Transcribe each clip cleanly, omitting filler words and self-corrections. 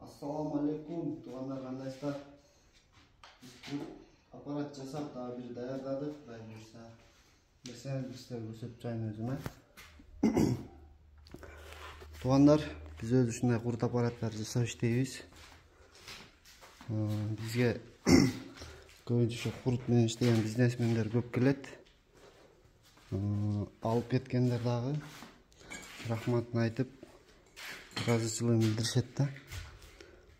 Assalamu alaikum. Tuğanlar kandaysa aparat жасап daha bir dayandadık. Bizler gösterip çayın özüme. Tuğanlar biz öz ушундай курут аппараттар жасап иштейбиз. Бизге көбүнчө ошо курут менен иштеген бизнесмендер көп келет. Алып кеткендер дагы рахматын айтып ыраазычылыгын билдиришет да.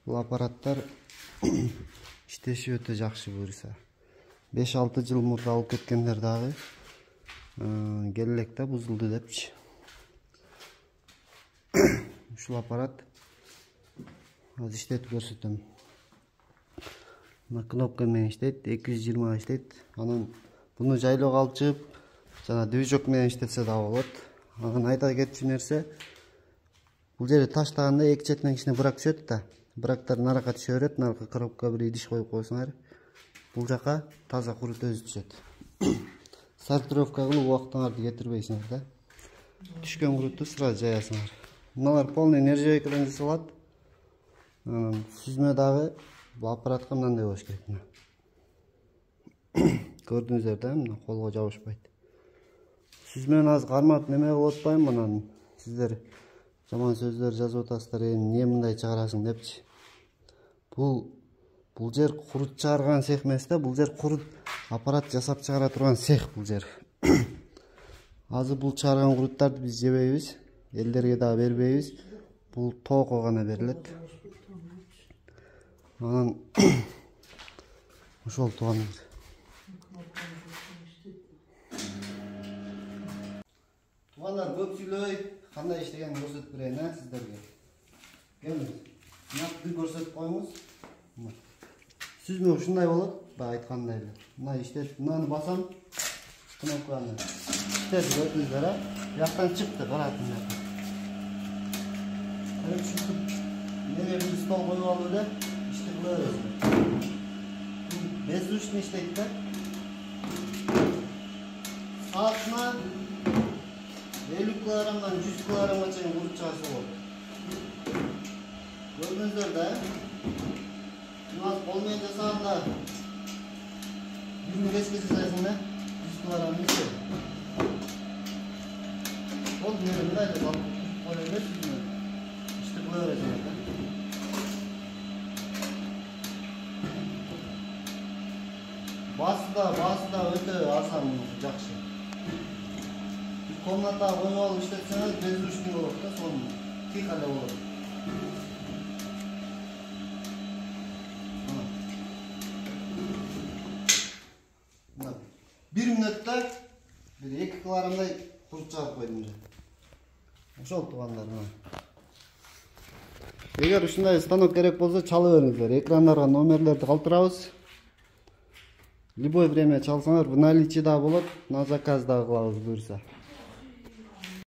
Бул аппараттар иштеши өтө жакшы буюрса. 5-6 жыл мурда алып кеткендер дагы келелек да бузулду депчи. Ушул аппарат азыр иштетип көрсөтөм. Мына кнопка менен иштейт, 220 иштейт. Анан буну жайлоого алып чыгып, жана движок менен иштетсе да болот. Анан айта кетчү нерсе, бул жерде таштаганда эки четинен кичине брак түшөт да. Брактар наракка түшө берет, наракка коробка бир идиш коюп койсоңар, бул жака таза курут өзү түшөт. Сортировка кылып убактыңарды кетирбейсиңер да. Түшкөн куруту сразу жаясыңар. Мыналар полный нержавейкадан жасалат. Сүзмө дагы бул аппаратка мындай болуш керек. Көрдүңүздөр да, мына колго жабышпайт. Сүзмөнү аз кармап неме кылып атпайм, анан сиздер жаман сөздөр жазып атасыздар, эмне мындай чыгарасың депчи. Бул жер курут чыгарган цех эмес да, бул жер курут аппарат жасап чыгара турган цех бул жер. Азыр бул чыгарган куруттарды биз жебейбиз, элдерге дагы бербейбиз. Бул тоого гана берилет. Анан ошол туугандар. Туугандар көп сүйлөбөй, кандай иштегенин көрсөтүп берейин сиздерге. Келиңиз. Мына көрсөтүп коюңуз. Сүзмө ушундай болот, баа айткандай эле. Мына иштетип, мынаны басам, кнопканы иштетип көрдүңүздөр, Бияктан чыкты, каратыңдар. Ушинтип, неме бир стол коюп алып эле, ишти кыла бересиң. Бездушный иштейт да. Саатына 50 килограммдан 100 килограммга чейин курут чыгарса болот. Көрдүңүздөр да. Мына кол менен жасаганда бирин кечке жасайсың да, 100 килограмм нече? Кол менен мындай деп алып коюп бересиң. Ишти кыла бересиң да. Басы да өтө асан, жакшы. Комната коюп алып иштетсеңиз бездушный болот да, сонун тихо эле болот. Bir minutта 2 килограммдай курут чыгарып койдум. Ошол туугандар. Эгер ушундай станок керек болсо чалып бериңиздер. Экрандарга номерлерди калтырабыз. Любой время чалсаңар, в наличии да болот, на заказ да кылабыз буюрса.